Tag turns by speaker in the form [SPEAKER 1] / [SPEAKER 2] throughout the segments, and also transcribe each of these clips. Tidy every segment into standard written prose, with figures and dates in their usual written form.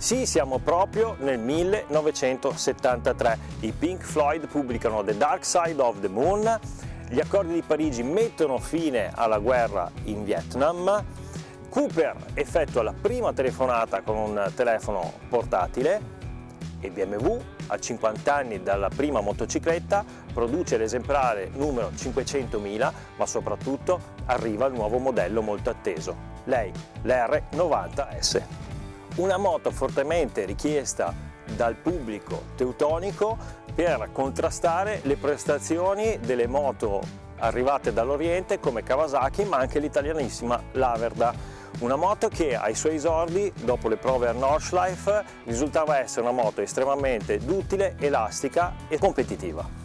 [SPEAKER 1] Sì, siamo proprio nel 1973. I Pink Floyd pubblicano The Dark Side of the Moon, gli accordi di Parigi mettono fine alla guerra in Vietnam, Cooper effettua la prima telefonata con un telefono portatile e BMW, a 50 anni dalla prima motocicletta, produce l'esemplare numero 500.000, ma soprattutto arriva il nuovo modello molto atteso, lei, l'R90S. Una moto fortemente richiesta dal pubblico teutonico per contrastare le prestazioni delle moto arrivate dall'Oriente come Kawasaki, ma anche l'italianissima Laverda. Una moto che ai suoi esordi, dopo le prove a Nordschleife, risultava essere una moto estremamente duttile, elastica e competitiva.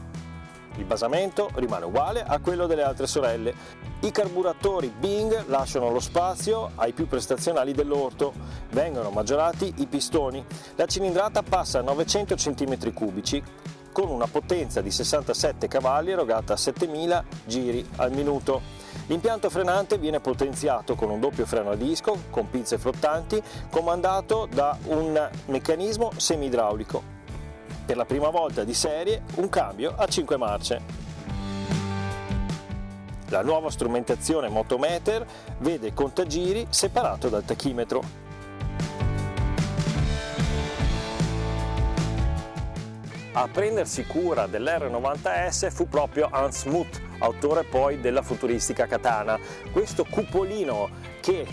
[SPEAKER 1] Il basamento rimane uguale a quello delle altre sorelle. I carburatori Bing lasciano lo spazio ai più prestazionali dell'orto, vengono maggiorati i pistoni, la cilindrata passa a 900 cm3 con una potenza di 67 cavalli erogata a 7000 giri al minuto. L'impianto frenante viene potenziato con un doppio freno a disco con pinze flottanti comandato da un meccanismo semi-idraulico. Per la prima volta di serie un cambio a 5 marce. La nuova strumentazione Motometer vede il contagiri separato dal tachimetro. A prendersi cura dell'R90S fu proprio Hans Muth, autore poi della futuristica Katana. Questo cupolino che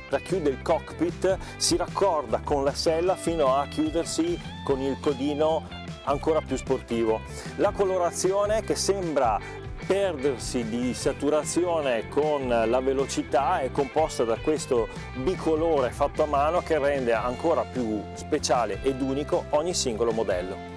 [SPEAKER 1] racchiude il cockpit si raccorda con la sella fino a chiudersi con il codino ancora più sportivo. La colorazione, che sembra perdersi di saturazione con la velocità, è composta da questo bicolore fatto a mano che rende ancora più speciale ed unico ogni singolo modello.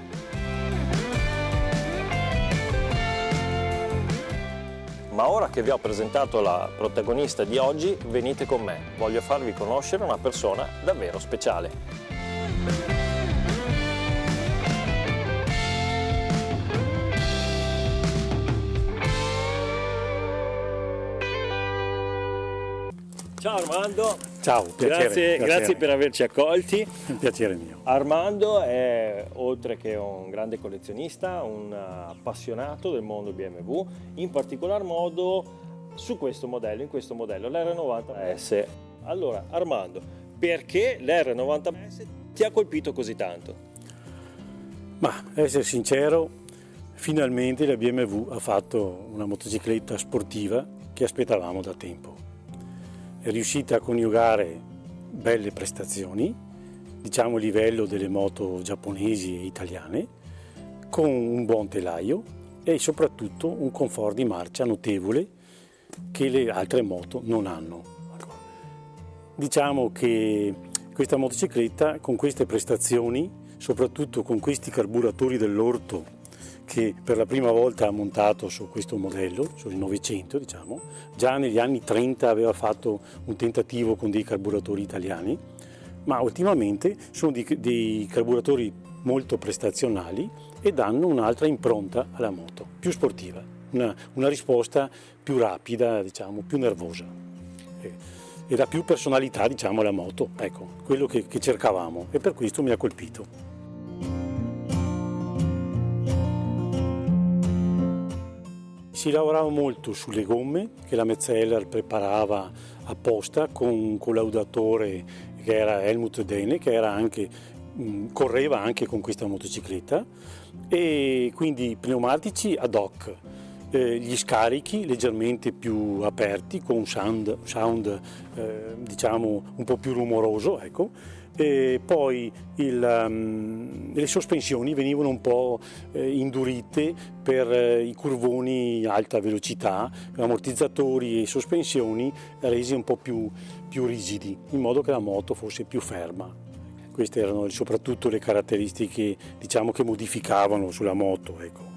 [SPEAKER 1] Ma ora che vi ho presentato la protagonista di oggi, venite con me, voglio farvi conoscere una persona davvero speciale. Ciao Armando.
[SPEAKER 2] Ciao, piacere.
[SPEAKER 1] Grazie per averci accolti.
[SPEAKER 2] Un piacere mio.
[SPEAKER 1] Armando è, oltre che un grande collezionista, un appassionato del mondo BMW, in particolar modo in questo modello, l'R90S. Allora, Armando, perché l'R90S ti ha colpito così tanto?
[SPEAKER 2] Ma, essere sincero, finalmente la BMW ha fatto una motocicletta sportiva che aspettavamo da tempo. È riuscita a coniugare belle prestazioni, diciamo a livello delle moto giapponesi e italiane, con un buon telaio e soprattutto un comfort di marcia notevole che le altre moto non hanno. Diciamo che questa motocicletta con queste prestazioni, soprattutto con questi carburatori dell'orto che per la prima volta ha montato su questo modello, sul 900 diciamo, già negli anni 30 aveva fatto un tentativo con dei carburatori italiani, ma ultimamente sono dei carburatori molto prestazionali e danno un'altra impronta alla moto, più sportiva, una risposta più rapida, diciamo, più nervosa e dà più personalità, diciamo, alla moto, ecco, quello che cercavamo e per questo mi ha colpito. Si lavorava molto sulle gomme che la Metzeler preparava apposta con un collaudatore che era Helmut Dehne, che era correva anche con questa motocicletta, e quindi pneumatici ad hoc, gli scarichi leggermente più aperti con un sound diciamo un po' più rumoroso, ecco. E poi le sospensioni venivano un po' indurite per i curvoni alta velocità, ammortizzatori e sospensioni resi un po' più rigidi, in modo che la moto fosse più ferma. Queste erano soprattutto le caratteristiche, diciamo, che modificavano sulla moto, ecco.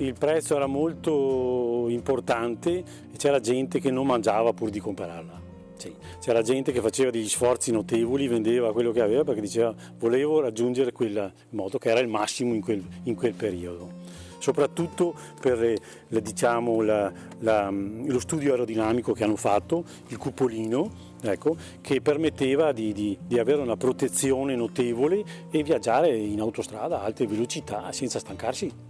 [SPEAKER 2] Il prezzo era molto importante e c'era gente che non mangiava pur di comprarla. Sì. C'era gente che faceva degli sforzi notevoli, vendeva quello che aveva perché diceva volevo raggiungere quella moto che era il massimo in quel periodo. soprattutto per diciamo, lo studio aerodinamico che hanno fatto, il cupolino, ecco, che permetteva di avere una protezione notevole e viaggiare in autostrada a alte velocità senza stancarsi.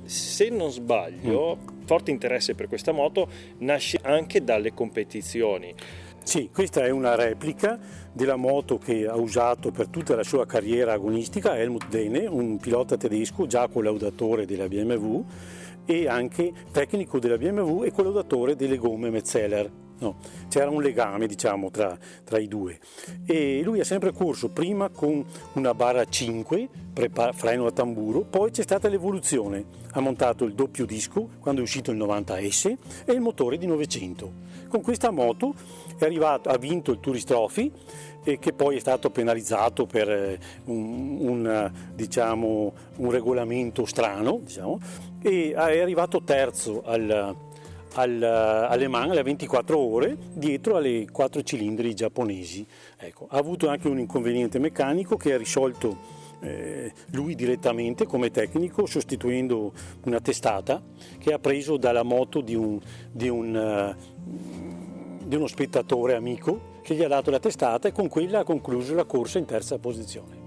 [SPEAKER 1] Se non sbaglio, forte interesse per questa moto nasce anche dalle competizioni.
[SPEAKER 2] Sì, questa è una replica della moto che ha usato per tutta la sua carriera agonistica Helmut Dehne, un pilota tedesco già collaudatore della BMW e anche tecnico della BMW e collaudatore delle gomme Metzeler. No, c'era un legame, diciamo, tra i due, e lui ha sempre corso prima con una barra 5 freno a tamburo, poi c'è stata l'evoluzione, ha montato il doppio disco quando è uscito il 90S e il motore di 900. Con questa moto è arrivato, ha vinto il Tourist Trophy, che poi è stato penalizzato per un regolamento strano, diciamo, e è arrivato terzo alle Mans, alle 24 ore, dietro alle 4 cilindri giapponesi. Ecco, ha avuto anche un inconveniente meccanico che ha risolto lui direttamente come tecnico, sostituendo una testata che ha preso dalla moto di uno spettatore amico che gli ha dato la testata, e con quella ha concluso la corsa in terza posizione.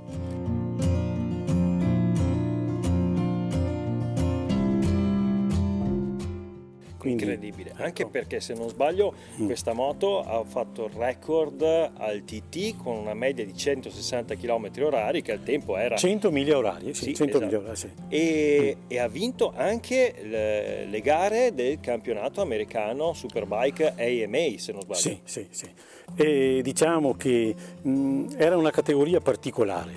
[SPEAKER 2] Quindi,
[SPEAKER 1] incredibile,
[SPEAKER 2] ecco.
[SPEAKER 1] Anche perché, se non sbaglio, questa moto ha fatto il record al TT con una media di 160 km/h, che al tempo era
[SPEAKER 2] 100 miglia orarie, sì, 100
[SPEAKER 1] esatto.
[SPEAKER 2] miglia orarie, sì.
[SPEAKER 1] E ha vinto anche le gare del campionato americano Superbike AMA, se non sbaglio.
[SPEAKER 2] Sì. E diciamo che era una categoria particolare,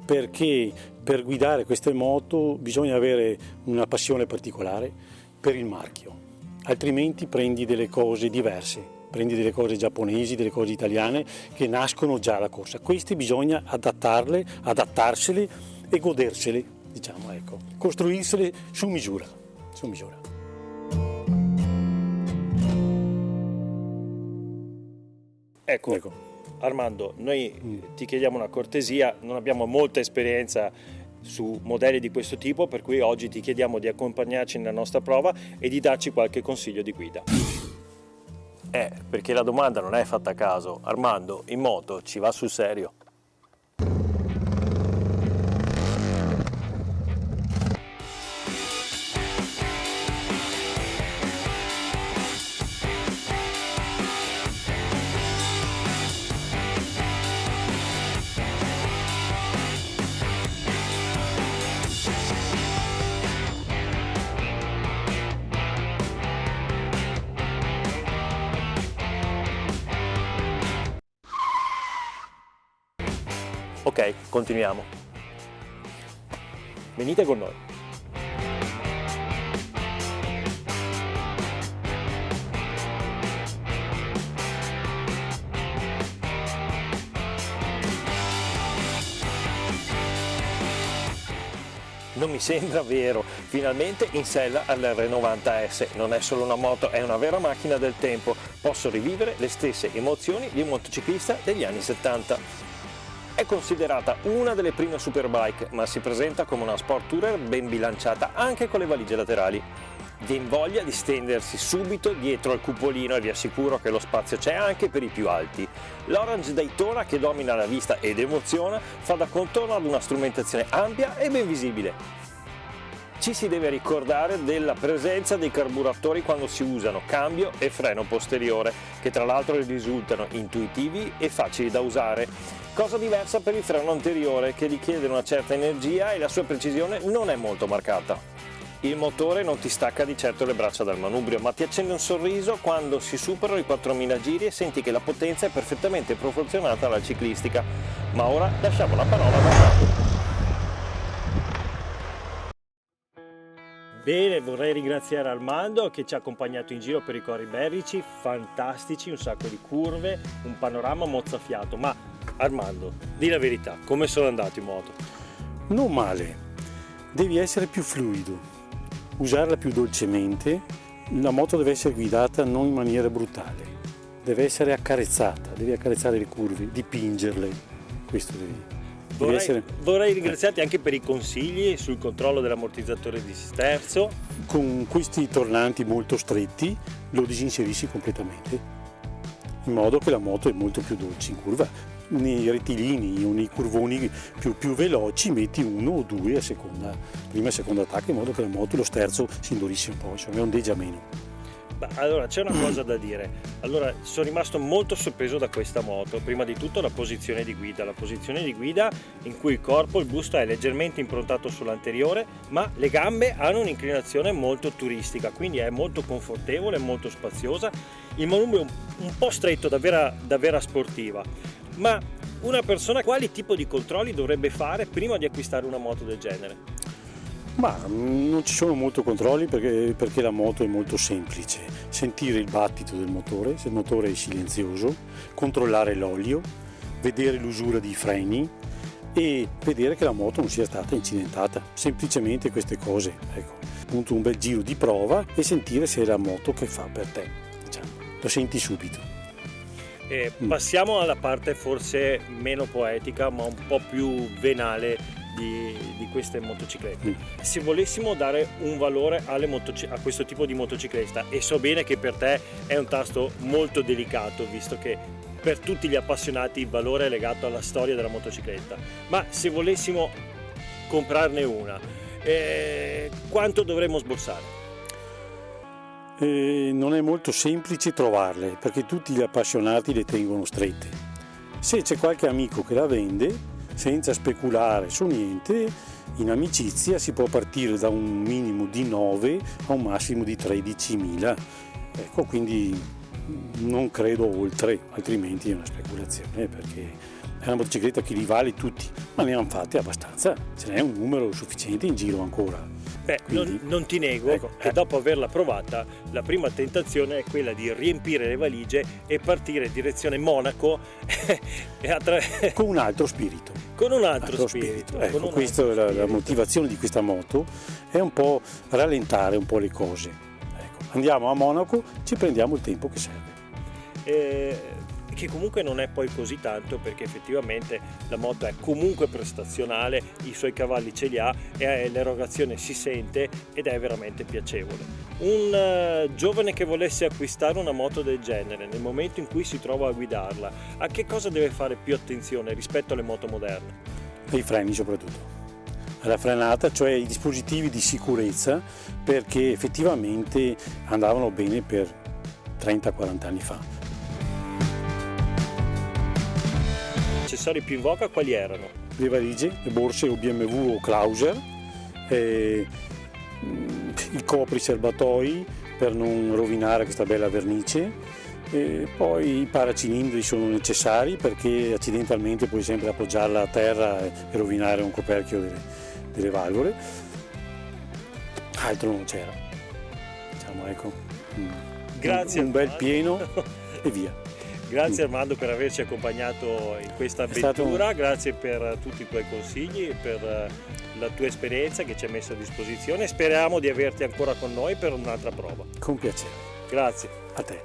[SPEAKER 2] perché per guidare queste moto bisogna avere una passione particolare per il marchio, altrimenti prendi delle cose diverse, prendi delle cose giapponesi, delle cose italiane che nascono già alla corsa. Queste bisogna adattarsele e godersele, diciamo, ecco, costruirsele su misura.
[SPEAKER 1] Ecco, Armando, noi ti chiediamo una cortesia, non abbiamo molta esperienza su modelli di questo tipo, per cui oggi ti chiediamo di accompagnarci nella nostra prova e di darci qualche consiglio di guida. Perché la domanda non è fatta a caso. Armando, in moto ci va sul serio? Ok, continuiamo. Venite con noi. Non mi sembra vero, finalmente in sella all'R90S. Non è solo una moto, è una vera macchina del tempo. Posso rivivere le stesse emozioni di un motociclista degli anni 70. È considerata una delle prime superbike, ma si presenta come una sport tourer ben bilanciata anche con le valigie laterali. Vien voglia di stendersi subito dietro al cupolino e vi assicuro che lo spazio c'è anche per i più alti. L'Orange Daytona, che domina la vista ed emoziona, fa da contorno ad una strumentazione ampia e ben visibile. Ci si deve ricordare della presenza dei carburatori quando si usano cambio e freno posteriore, che tra l'altro risultano intuitivi e facili da usare. Cosa diversa per il freno anteriore, che richiede una certa energia e la sua precisione non è molto marcata. Il motore non ti stacca di certo le braccia dal manubrio, ma ti accende un sorriso quando si superano i 4000 giri e senti che la potenza è perfettamente proporzionata alla ciclistica. Ma ora lasciamo la parola a Armando. Bene, vorrei ringraziare Armando che ci ha accompagnato in giro per i Cori Berrici, fantastici, un sacco di curve, un panorama mozzafiato. Ma Armando, di la verità, come sono andato in moto?
[SPEAKER 2] Non male, devi essere più fluido, usarla più dolcemente. La moto deve essere guidata non in maniera brutale, deve essere accarezzata, devi accarezzare le curve, dipingerle, questo devi.
[SPEAKER 1] Vorrei ringraziarti anche per i consigli sul controllo dell'ammortizzatore di sterzo.
[SPEAKER 2] Con questi tornanti molto stretti lo disinserisci completamente, in modo che la moto è molto più dolce in curva. Nei rettilini o nei curvoni più veloci metti uno o due a seconda, prima e seconda attacco, in modo che la moto, lo sterzo si indurisce un po', insomma ondeggia meno.
[SPEAKER 1] Allora c'è una cosa da dire. Allora, sono rimasto molto sorpreso da questa moto. Prima di tutto la posizione di guida in cui il corpo, il busto è leggermente improntato sull'anteriore, ma le gambe hanno un'inclinazione molto turistica, quindi è molto confortevole, molto spaziosa. Il manubrio è un po' stretto, da vera sportiva. Ma una persona quali tipo di controlli dovrebbe fare prima di acquistare una moto del genere?
[SPEAKER 2] Ma non ci sono molti controlli perché la moto è molto semplice. Sentire il battito del motore, se il motore è silenzioso, controllare l'olio, vedere l'usura dei freni e vedere che la moto non sia stata incidentata. Semplicemente queste cose, ecco, appunto un bel giro di prova e sentire se è la moto che fa per te, diciamo. Lo senti subito.
[SPEAKER 1] Passiamo alla parte forse meno poetica ma un po' più venale di queste motociclette. Se volessimo dare un valore a questo tipo di motocicletta, e so bene che per te è un tasto molto delicato, visto che per tutti gli appassionati il valore è legato alla storia della motocicletta, ma se volessimo comprarne una, quanto dovremmo sborsare?
[SPEAKER 2] Non è molto semplice trovarle perché tutti gli appassionati le tengono strette. Se c'è qualche amico che la vende, senza speculare su niente, in amicizia si può partire da un minimo di 9 a un massimo di 13.000. Ecco, quindi non credo oltre, altrimenti è una speculazione, perché è una motocicletta che li vale tutti, ma ne hanno fatte abbastanza, ce n'è un numero sufficiente in giro ancora.
[SPEAKER 1] Quindi, non ti nego che dopo averla provata la prima tentazione è quella di riempire le valigie e partire in direzione Monaco
[SPEAKER 2] con un altro spirito.
[SPEAKER 1] Con un altro spirito.
[SPEAKER 2] Ecco, questa è la motivazione di questa moto, è un po' rallentare un po' le cose. Ecco, andiamo a Monaco, ci prendiamo il tempo che serve.
[SPEAKER 1] Che comunque non è poi così tanto, perché effettivamente la moto è comunque prestazionale, i suoi cavalli ce li ha e l'erogazione si sente ed è veramente piacevole. Un giovane che volesse acquistare una moto del genere, nel momento in cui si trova a guidarla, a che cosa deve fare più attenzione rispetto alle moto moderne?
[SPEAKER 2] Ai freni soprattutto, alla frenata, cioè i dispositivi di sicurezza, perché effettivamente andavano bene per 30-40 anni fa.
[SPEAKER 1] Gli accessori più in voga quali erano?
[SPEAKER 2] Le valigie, le borse o BMW o Klauser, i copri serbatoi per non rovinare questa bella vernice, poi i paracilindri sono necessari perché accidentalmente puoi sempre appoggiarla a terra e rovinare un coperchio delle valvole. Altro non c'era, diciamo, ecco.
[SPEAKER 1] Grazie,
[SPEAKER 2] un bel pieno e via.
[SPEAKER 1] Grazie Armando per averci accompagnato in questa avventura, grazie per tutti i tuoi consigli e per la tua esperienza che ci hai messo a disposizione. Speriamo di averti ancora con noi per un'altra prova.
[SPEAKER 2] Con piacere.
[SPEAKER 1] Grazie.
[SPEAKER 2] A te.